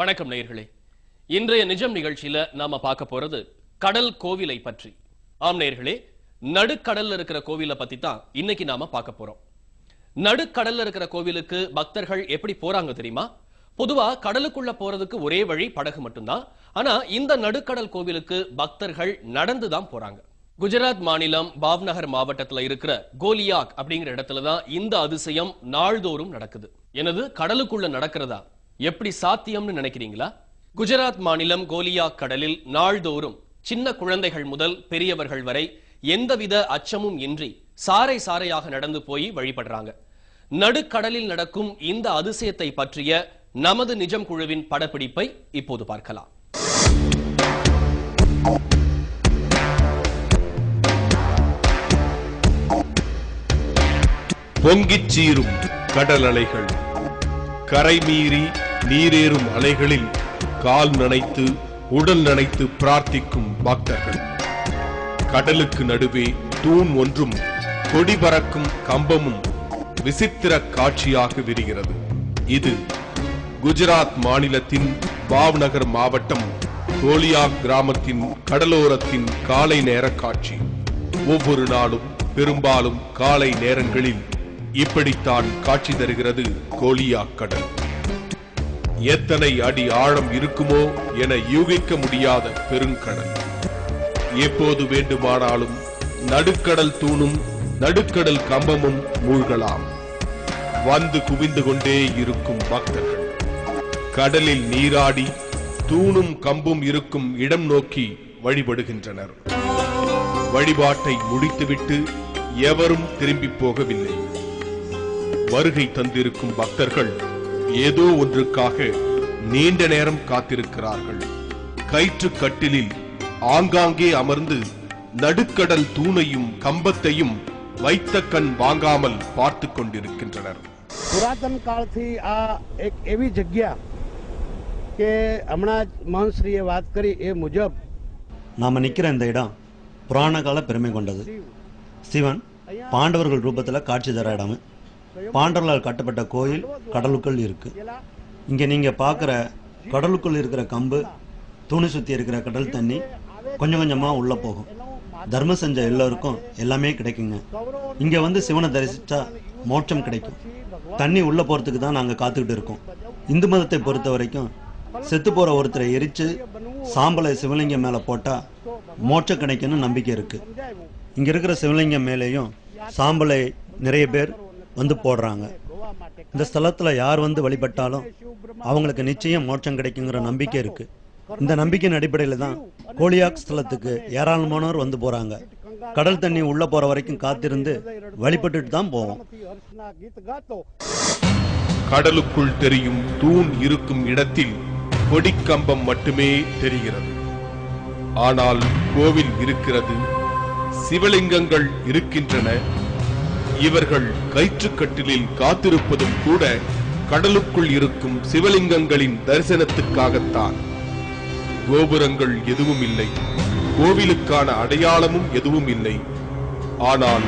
வணக்கம் நேயர்களே. இன்றைய நிஜம் நிகழ்ச்சியில நாம பார்க்க போறது கடல் கோவிலை பற்றி. ஆம் நேயர்களே, நடுக்கடல்ல இருக்கிற கோவிலை பத்தி தான் இன்னைக்கு நாம பார்க்க போறோம். நடுக்கடல்ல இருக்கிற கோவிலுக்கு பக்தர்கள் எப்படி போறாங்க தெரியுமா? பொதுவா கடலுக்குள்ள போறதுக்கு ஒரே வழி படகு மட்டும்தான். ஆனா இந்த நடுக்கடல் கோவிலுக்கு பக்தர்கள் நடந்துதான் போறாங்க. குஜராத் மாநிலம் பாவ்நகர் மாவட்டத்துல இருக்கிற கோலியாக் அப்படிங்கிற இடத்துல தான் இந்த அதிசயம் நாள்தோறும் நடக்குது. எனது கடலுக்குள்ள நடக்கிறதா? எப்படி சாத்தியம்னு நினைக்கிறீங்களா? குஜராத் மாநிலம் கோலியாக் கடலில் நாள்தோறும் சின்ன குழந்தைகள் முதல் பெரியவர்கள் வரை எந்தவித அச்சமும் இன்றி சாறை சாறையாக நடந்து போய் வழிபடுறாங்க. நடுக்கடலில் நடக்கும் இந்த அதிசயத்தை பற்றிய நமது நிஜம் குழுவின் படப்பிடிப்பை இப்போது பார்க்கலாம். பொங்கிச் சீரும் கடல் அலைகள், கரை மீறி நீரேறும் அலைகளில் கால் நனைத்து உடல் நனைத்து பிரார்த்திக்கும் பக்தர்கள். கடலுக்கு நடுவே தூண் ஒன்றும் கொடி பறக்கும் கம்பமும் விசித்திர காட்சியாக விரிகிறது. இது குஜராத் மாநிலத்தின் பாவ்நகர் மாவட்டம் கோலியாக் கிராமத்தின் கடலோரத்தின் காலை நேர காட்சி. ஒவ்வொரு நாளும் பெரும்பாலும் காலை நேரங்களில் இப்படித்தான் காட்சி தருகிறது கோலியாக் கடல். எத்தனை அடி ஆழம் இருக்குமோ என யூகிக்க முடியாத பெருங்கடல். எப்போது வேண்டுமானாலும் நடுக்கடல் தூணும் நடுக்கடல் கம்பமும் மூழ்கலாம். வந்து குவிந்து கொண்டே இருக்கும் பக்தர்கள் கடலில் நீராடி தூணும் கம்பும் இருக்கும் இடம் நோக்கி வழிபடுகின்றனர். வழிபாட்டை முடித்துவிட்டு எவரும் திரும்பி போகவில்லை. வருகை தந்திருக்கும் பக்தர்கள் ஏதோ ஒன்றுக்காக நீண்ட நேரம் காத்திருக்கிறார்கள். கயிற்று கட்டிலில் ஆங்காங்கே அமர்ந்து நடுக்கடல் தூணையும் கம்பத்தையும் வைத்த கண் வாங்காமல் பார்த்து கொண்டிருக்கின்றனர். પુરાતન કાળથી આ એક એવી જગ્યા કે હમણાં મહંશ્રીએ વાત કરી એ મુજબ நாம நிக்கிற இந்த இடம் புராண கால பெருமை கொண்டது. சிவன் பாண்டவர்கள் ரூபத்தில் காட்சி தர இடம். பாண்டவர்களால் கட்டப்பட்ட கோயில் கடலுக்குள் இருக்கு. இங்க நீங்க பார்க்குற கடலுக்குள் இருக்கிற கம்பு, தூணி சுத்தி இருக்கிற கடல் தண்ணி கொஞ்சம் கொஞ்சமா உள்ள போகும். தர்மம் செஞ்ச எல்லோருக்கும் எல்லாமே கிடைக்குங்க. இங்க வந்து சிவனை தரிசிச்சா மோட்சம் கிடைக்கும். தண்ணி உள்ள போறதுக்கு தான் நாங்க காத்துக்கிட்டு இருக்கோம். இந்து மதத்தை பொறுத்த வரைக்கும் செத்து போற ஒருத்தரை எரிச்சு சாம்பலை சிவலிங்கம் மேல போட்டா மோட்சம் கிடைக்கும்னு நம்பிக்கை இருக்கு. இங்க இருக்கிற சிவலிங்கம் மேலேயும் சாம்பலை நிறைய பேர் வந்து போடுறாங்க. இந்த ஸ்தலத்துல யார் வந்து வழிபட்டாலும் அவங்களுக்கு நிச்சயம் மோட்சம் கிடைக்குங்கிற நம்பிக்கை இருக்கு. இந்த நம்பிக்கையின் அடிப்படையில் தான் கோலியாக் ஸ்தலத்துக்கு ஏராளமானோர் வந்து போறாங்க. கடல் தண்ணி உள்ள போற வரைக்கும் காத்திருந்து வழிபட்டுட்டு தான் போவோம். கடலுக்குள் தெரியும் தூண் இருக்கும் இடத்தில் கொடிக்கம்பம் மட்டுமே தெரிகிறது. ஆனால் கோவில் இருக்கிறது, சிவலிங்கங்கள் இருக்கின்றன. இவர்கள் கயிற்றுக்கட்டிலில் காத்திருப்பதும் கூட கடலுக்குள் இருக்கும் சிவலிங்கங்களின் தரிசனத்துக்காகத்தான். கோபுரங்கள் எதுவும் இல்லை, கோவிலுக்கான அடையாளமும் எதுவும் இல்லை. ஆனால்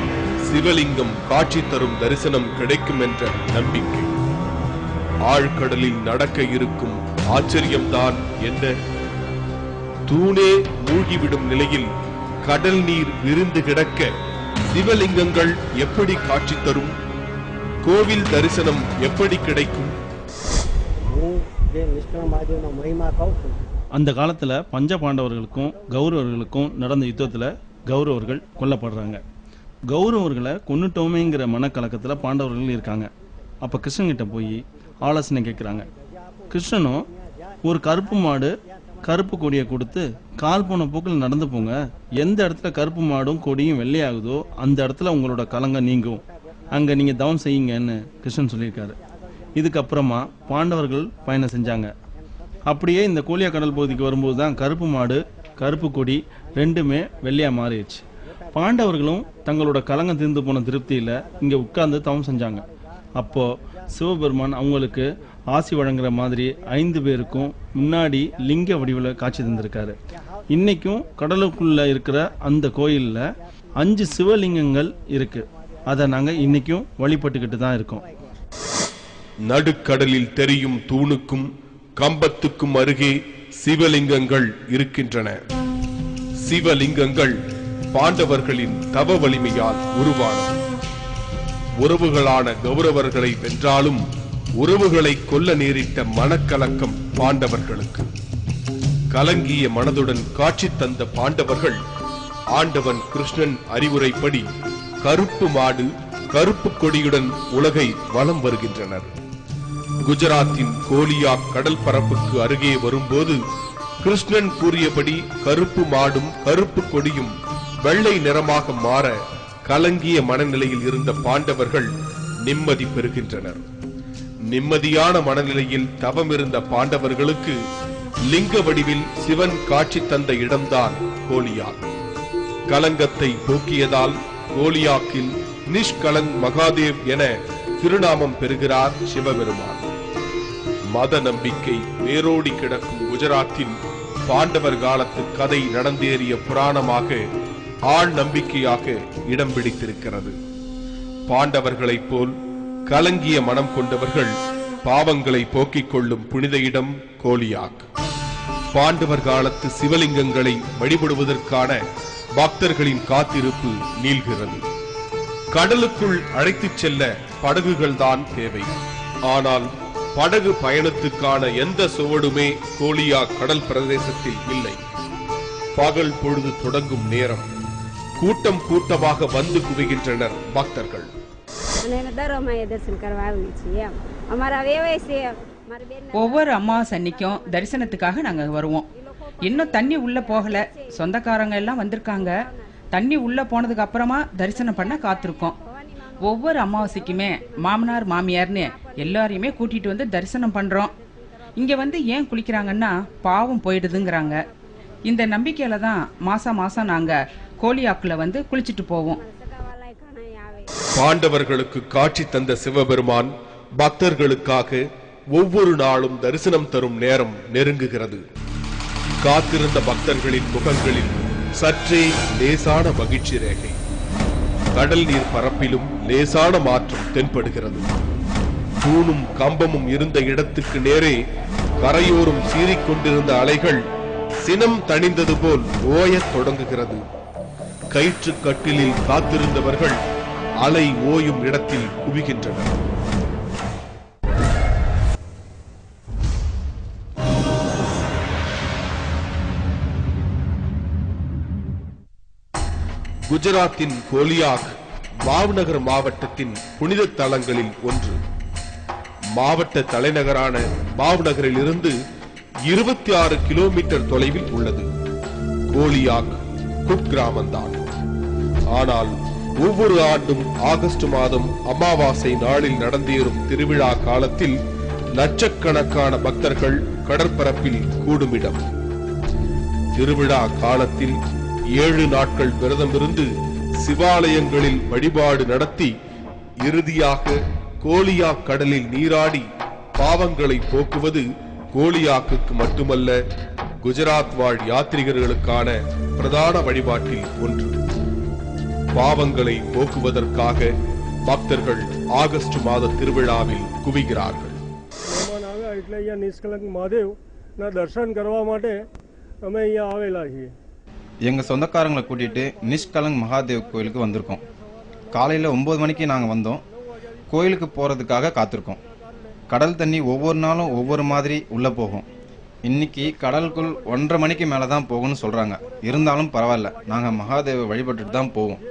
சிவலிங்கம் காட்சி தரும் தரிசனம் கிடைக்கும் என்ற நம்பிக்கை. ஆழ்கடலில் நடக்க இருக்கும் ஆச்சரியம்தான் என்ன? தூணே மூழ்கிவிடும் நிலையில் கடல் நீர் விரிந்து கிடக்க சிவலிங்கங்கள் எப்படி காட்சி தரும்? கோவில் தரிசனம் எப்படி கிடைக்கும்? அந்த காலத்துல பஞ்ச பாண்டவர்களுக்கும் கௌரவர்களுக்கும் நடந்த யுத்தத்துல கௌரவர்கள் கொல்லப்படுறாங்க. கௌரவர்களை கொன்னுட்டோமேங்கிற மனக்கலக்கத்துல பாண்டவர்கள் இருக்காங்க. அப்ப கிருஷ்ணன் கிட்ட போய் ஆலோசனை கேட்கிறாங்க. கிருஷ்ணனும் ஒரு கருப்பு மாடு கருப்பு கொடியை கொடுத்து கால் போன போக்கில் நடந்து போங்க, எந்த இடத்துல கருப்பு மாடும் கொடியும் வெள்ளையாகுதோ அந்த இடத்துல உங்களோட கலங்க நீங்கும், அங்க நீங்க தவம் செய்யுங்கன்னு கிருஷ்ணன் சொல்லியிருக்காரு. இதுக்கப்புறமா பாண்டவர்கள் பயணம் செஞ்சாங்க. அப்படியே இந்த கோலியா கடல் பகுதிக்கு வரும்போது தான் கருப்பு மாடு கருப்பு கொடி ரெண்டுமே வெள்ளையா மாறிடுச்சு. பாண்டவர்களும் தங்களோட கலங்கம் தீர்ந்து போன திருப்தியில இங்க உட்கார்ந்து தவம் செஞ்சாங்க. அப்போ சிவபெருமான் அவங்களுக்கு ஆசி வழங்குற மாதிரி 5 பேருக்கும் முன்னாடி லிங்க வடிவில் காட்சி தந்திருக்காரு. இன்னைக்கும் கடலுக்குள்ள இருக்கிற அந்த கோயில்ல 5 சிவலிங்கங்கள் இருக்கு. அதை நாங்க இன்னைக்கும் வழிபட்டுக்கிட்டு தான் இருக்கோம். நடுக்கடலில் தெரியும் தூணுக்கும் கம்பத்துக்கும் அருகே சிவலிங்கங்கள் இருக்கின்றன. சிவலிங்கங்கள் பாண்டவர்களின் தவ வலிமையால் உருவானது. உறவுகளான கௌரவர்களை வென்றாலும் உறவுகளை கொல்ல நேரிட்ட மனக்கலக்கம் பாண்டவர்களுக்கு. கலங்கிய மனதுடன் காட்சி தந்த பாண்டவர்கள் ஆண்டவன் கிருஷ்ணன் அறிவுரைப்படி கருப்பு மாடு கருப்பு கொடியுடன் உலகை வலம் வருகின்றனர். குஜராத்தின் கோலியாக் கடல் பரப்புக்கு அருகே வரும்போது கிருஷ்ணன் கூறியபடி கருப்பு மாடும் கருப்பு கொடியும் வெள்ளை நிறமாக மாற கலங்கிய மனநிலையில் இருந்த பாண்டவர்கள் நிம்மதி பெறுகின்றனர். நிம்மதியான மனநிலையில் தவம் இருந்த பாண்டவர்களுக்கு லிங்க வடிவில் சிவன் காட்சி தந்த இடம்தான் கோலியாக். கலங்கத்தை போக்கியதால் கோலியாக்கில் நிஷ்கலங் மகாதேவ் என திருநாமம் பெறுகிறார் சிவபெருமான். மத நம்பிக்கை வேரோடி கிடக்கும் குஜராத்தில் பாண்டவர் காலத்து கதை நடந்தேறிய புராணமாக ஆள் நம்பிக்கையாக இடம் பிடித்திருக்கிறது. பாண்டவர்களைப் போல் கலங்கிய மனம் கொண்டவர்கள் பாவங்களை போக்கிக் கொள்ளும் புனித இடம் கோலியாக். பாண்டவர் காலத்து சிவலிங்கங்களை வழிபடுவதற்கான பக்தர்களின் காத்திருப்பு நீள்கிறது. கடலுக்குள் அழைத்துச் செல்ல படகுகள் தான் தேவை. ஆனால் படகு பயணத்துக்கான எந்த சுவடுமே கோலியாக் கடல் பிரதேசத்தில் இல்லை. பகல் பொழுது தொடங்கும் நேரம் கூட்டம் கூட்டமாக வந்து குவிகின்றனர் பக்தர்கள். ஒவ்வொரு அமாவாசை அன்னைக்கும் தரிசனத்துக்காக நாங்க வருவோம். இன்னும் தண்ணி உள்ள போகல, சொந்தக்காரங்க எல்லாம் வந்திருக்காங்க. தண்ணி உள்ள போனதுக்கு அப்புறமா தரிசனம் பண்ண காத்திருக்கோம். ஒவ்வொரு அமாவாசைக்குமே மாமனார் மாமியார்னு எல்லாரையுமே கூட்டிட்டு வந்து தரிசனம் பண்றோம். இங்க வந்து ஏன் குளிக்கிறாங்கன்னா பாவம் போயிடுதுங்கிறாங்க. இந்த நம்பிக்கையில தான் மாசம் மாசம் நாங்க கோலியாக்குல வந்து குளிச்சுட்டு போவோம். பாண்டவர்களுக்கு காட்சி தந்த சிவபெருமான் பக்தர்களுக்காக ஒவ்வொரு நாளும் தரிசனம் தரும் நேரம் நெருங்குகிறது. காத்திருந்த பக்தர்களின் முகங்களில் சற்றே லேசான மகிழ்ச்சி ரேகை. கடல் நீர் பரப்பிலும் லேசான மாற்றம் தென்படுகிறது. தூணும் கம்பமும் இருந்த இடத்துக்கு நேரே கரையோரும் சீறிக்கொண்டிருந்த அலைகள் சினம் தணிந்தது போல் ஓயத் தொடங்குகிறது. கயிற்று கட்டிலில் காத்திருந்தவர்கள் அலை ஓயும் இடத்தில் குவிகின்றனர். குஜராத்தின் கோலியாக் பாவ்நகர் மாவட்டத்தின் புனித தலங்களில் ஒன்று. மாவட்ட தலைநகரான பாவ்நகரில் இருந்து 26 கிலோமீட்டர் தொலைவில் உள்ளது. கோலியாக் குக்கிராமந்தான். ஆனால் ஒவ்வொரு ஆண்டும் ஆகஸ்ட் மாதம் அமாவாசை நாளில் நடந்தேறும் திருவிழா காலத்தில் லட்சக்கணக்கான பக்தர்கள் கடற்பரப்பில் கூடுமிடம். திருவிழா காலத்தில் 7 நாட்கள் விரதம் இருந்து சிவாலயங்களில் வழிபாடு நடத்தி இறுதியாக கோலியாக் கடலில் நீராடி பாவங்களை போக்குவது கோலியாக்குக்கு மட்டுமல்ல, குஜராத் வாழ் யாத்ரிகர்களுக்கான பிரதான வழிபாட்டில் ஒன்று. பாவங்களை போக்குவதற்காக பக்தர்கள் ஆகஸ்ட் மாத திருவிழாவில் குவிகிறார்கள். दर्शन करवा माटे અમે અહીંયા આવેલા છીએ. எங்கள் சொந்தக்காரங்களை கூட்டிகிட்டு நிஷ்கலங் மகாதேவ் கோயிலுக்கு வந்திருக்கோம். காலையில் 9 மணிக்கு நாங்கள் வந்தோம். கோயிலுக்கு போகிறதுக்காக காத்திருக்கோம். கடல் தண்ணி ஒவ்வொரு நாளும் ஒவ்வொரு மாதிரி உள்ளே போகும். இன்னைக்கு கடலுக்குள் 1:30 மணிக்கு மேலே தான் போகும்னு சொல்கிறாங்க. இருந்தாலும் பரவாயில்ல, நாங்கள் மகாதேவை வழிபட்டுட்டு தான் போவோம்.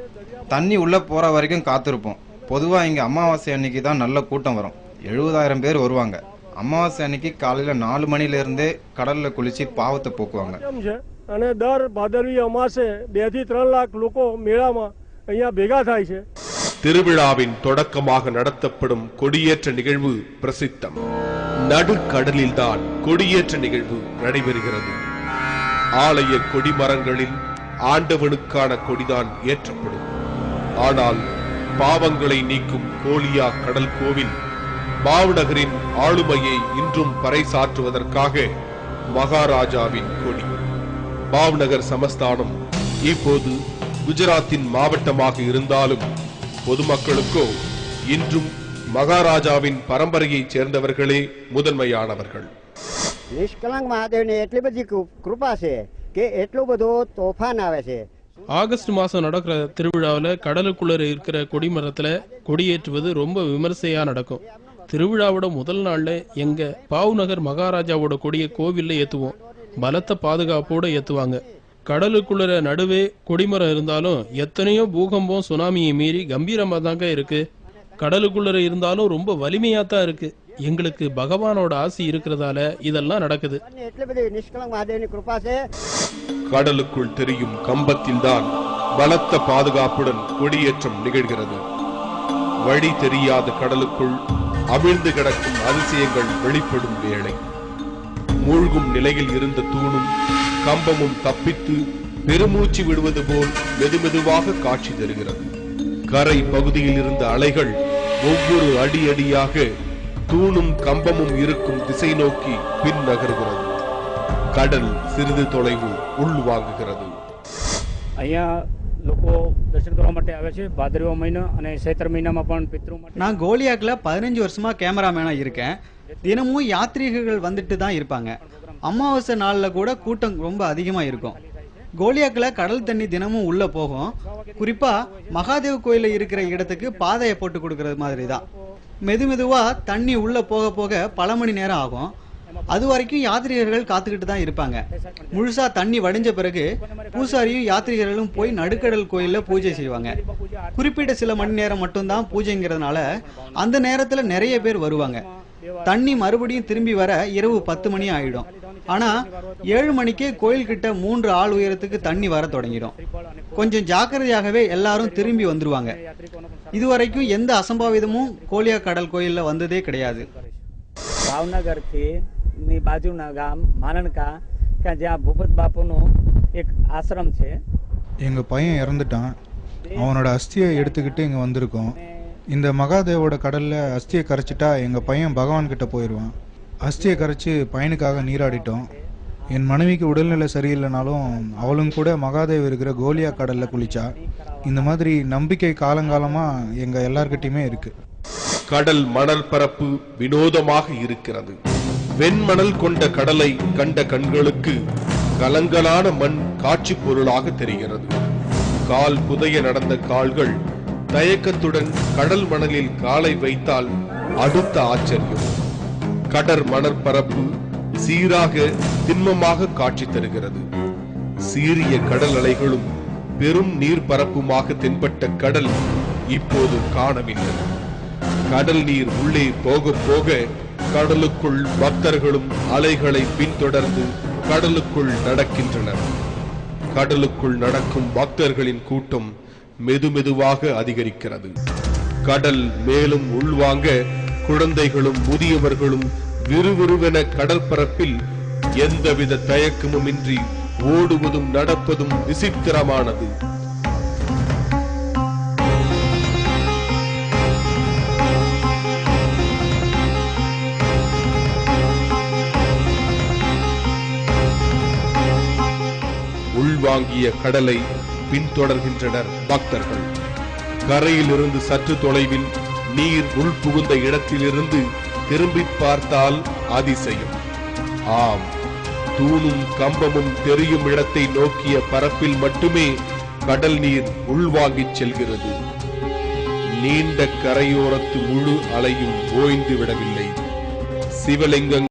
தண்ணி உள்ளே போகிற வரைக்கும் காத்திருப்போம். பொதுவாக இங்கே அமாவாசை அன்னைக்கு தான் நல்ல கூட்டம் வரும். 70,000 பேர் வருவாங்க. அமாவாசை அன்னைக்கு காலையில் 4 மணிலேருந்தே கடலில் குளித்து பாவத்தை போக்குவாங்க. અને દર ભાદરવી અમાસે 2 થી 3 લાખ લોકો મેળામાં અહીંયા ભેગા થાય છે. திருவிழாவின் தொடக்கமாக நடத்தப்படும் கொடியேற்ற நிகழ்வு பிரசித்தம். நடுக்கடலில்தான் கொடியேற்ற நிகழ்வு நடைபெறுகிறது. ஆலய கொடிமரங்களில் ஆண்டவனுக்கான கொடிதான் ஏற்றப்படும். ஆனால் பாவங்களை நீக்கும் கோலியாக் கடல் கோவில் பாவ்நகரின் ஆளுமையை இன்றும் பறைசாற்றுவதற்காக மகாராஜாவின் கொடி. பாவ்நகர் சமஸ்தானம் இப்போது குஜராத்தின் மாவட்டமாக இருந்தாலும் பொதுமக்களுக்கோ இன்றும் மகாராஜாவின் பரம்பரையைச் சேர்ந்தவர்களே முதன்மையானவர்கள். નિષ્કલંક મહાદેવની એટલી બધી કૃપા છે કે એટલો બધો તોફાન આવે છે. ஆகஸ்ட் மாதம் நடக்கிற திருவிழாவில் கடலுக்குள்ளே இருக்கிற கொடிமரத்தில் கொடியேற்றுவது ரொம்ப விமர்சையாக நடக்கும். திருவிழாவோட முதல் நாளில் எங்கள் பாவ்நகர் மகாராஜாவோட கொடியை கோவிலில் ஏற்றுவோம். பலத்த பாதுகாப்போடு ஏற்றுவாங்க. கடலுக்குள்ள நடுவே கொடிமரம் இருந்தாலும் எத்தனையோ பூகம்பம் சுனாமியை மீறி கம்பீரமாக தாங்க இருக்கு. கடலுக்குள்ள இருந்தாலும் ரொம்ப வலிமையாக தான் இருக்கு. எங்களுக்கு பகவானோட ஆசி இருக்கிறதால இதெல்லாம் நடக்குது. கடலுக்குள் தெரியும் கம்பத்தில் தான் பலத்த பாதுகாப்புடன் கொடியேற்றம் நிகழ்கிறது. வழி தெரியாத கடலுக்குள் அமிழ்ந்து கிடக்கும் அதிசயங்கள் வெளிப்படும் வேளை மூழ்கும் நிலையில் இருந்த தூணும் கம்பமும் தப்பித்து பெருமூச்சு விடுவது போல் மெதுமெதுவாக காட்சி தருகிறது. கரை பகுதியில் இருந்த அலைகள் ஒவ்வொரு அடி அடியாக தூணும் கம்பமும் இருக்கும் திசை நோக்கி பின் நகர்கிறது. கடல் சிறிது தொலைவு உள்வாங்குகிறது. நான் கோலியாக்கில் 15 வருஷமா கேமராமேனா இருக்கேன். தினமும் யாத்ரீகர்கள் வந்துட்டு தான் இருப்பாங்க. அமாவாசை நாளில் கூட கூட்டம் ரொம்ப அதிகமாக இருக்கும். கோலியாக்கில் கடல் தண்ணி தினமும் உள்ளே போகும். குறிப்பாக மகாதேவ் கோயிலில் இருக்கிற இடத்துக்கு பாதையை போட்டு கொடுக்கறது மாதிரி தான். மெதுவாக தண்ணி உள்ளே போக போக பல மணி நேரம் ஆகும். அது வரைக்கும் யாத்ரீகர்கள் காத்துக்கிட்டு தான் இருப்பாங்க. முழுசாக தண்ணி வடிஞ்ச பிறகு பூசாரியும் யாத்ரீகர்களும் போய் நடுக்கடல் கோயிலில் பூஜை செய்வாங்க. குறிப்பிட்ட சில மணி நேரம் மட்டும்தான் பூஜைங்கிறதுனால அந்த நேரத்தில் நிறைய பேர் வருவாங்க. தண்ணி மறுபடியும் திரும்பி வர இரவு 10 மணி ஆயிடும். ஆனால் 7 மணிக்கே கோயில்கிட்ட 3 ஆள் உயரத்துக்கு தண்ணி வர தொடங்கிடும். கொஞ்சம் ஜாக்கிரதையாகவே எல்லாரும் திரும்பி வந்துருவாங்க. இதுவரைக்கும் எந்த அசம்பாவிதமும் கோலியா கடல் கோயிலில் வந்ததே கிடையாது. ભાવનગર થી બાજુના ગામ માનણકા કે જ્યાં ભૂપત બાપુનો એક આશ્રમ છે. எங்க பையன் இறந்துட்டான். அவனோட அஸ்தியை எடுத்துக்கிட்டு இங்க வந்திருக்கோம். இந்த மகாதேவோட கடல்ல அஸ்தியை கரைச்சிட்டா எங்க பையன் பகவான் கிட்ட போயிடுவான். அஸ்தியை கரைச்சி பையனுக்காக நீராடிட்டோம். என் மனைவிக்கு உடல்நிலை சரியில்லைனாலும் அவளும் கூட மகாதேவ் இருக்கிற கோலியா கடல்ல குளிச்சா. இந்த மாதிரி நம்பிக்கை காலங்காலமா எங்க எல்லார்கிட்டயுமே இருக்கு. கடல் மணல் பரப்பு வினோதமாக இருக்கிறது. வெண்மணல் கொண்ட கடலை கண்ட கண்களுக்கு கலங்கலான மண் காட்சி பொருளாக தெரிகிறது. கால் புதைய நடந்த கால்கள் தயக்கத்துடன் கடல் மணலில் காலை வைத்தால் அடுத்த ஆச்சரியம். கடற் மணற்பரப்பு சீராக திண்மமாக காட்சி தருகிறது. சீரிய கடல் அலைகளும் பெரும் நீர்பரப்புமாக தென்பட்ட கடல் இப்போது காணவில்லை. கடல் நீர் உள்ளே போக போக கடலுக்குள் பக்தர்களும் அலைகளை பின்தொடர்ந்து கடலுக்குள் நடக்கின்றனர். கடலுக்குள் நடக்கும் பக்தர்களின் கூட்டம் மெதுமெதுவாக அதிகரிக்கிறது. கடல் மேலும் உள்வாங்க குழந்தைகளும் முதியவர்களும் விறுவிறுவென கடற்பரப்பில் எந்தவித தயக்கமுமின்றி ஓடுவதும் நடப்பதும் விசித்திரமானது. உள்வாங்கிய கடலை பின்தொடர்கின்றனர் பக்தர்கள். கரையிலிருந்து சற்று தொலைவில் நீர் உள்புகுந்த இடத்திலிருந்து திரும்பி பார்த்தால் அதிசயம். ஆம், தூணும் கம்பமும் தெரியும் இடத்தை நோக்கிய பரப்பில் மட்டுமே கடல் நீர் உள்வாங்கிச் செல்கிறது. நீண்ட கரையோரத்து முழு அலையும் ஓய்ந்து விடவில்லை. சிவலிங்கம்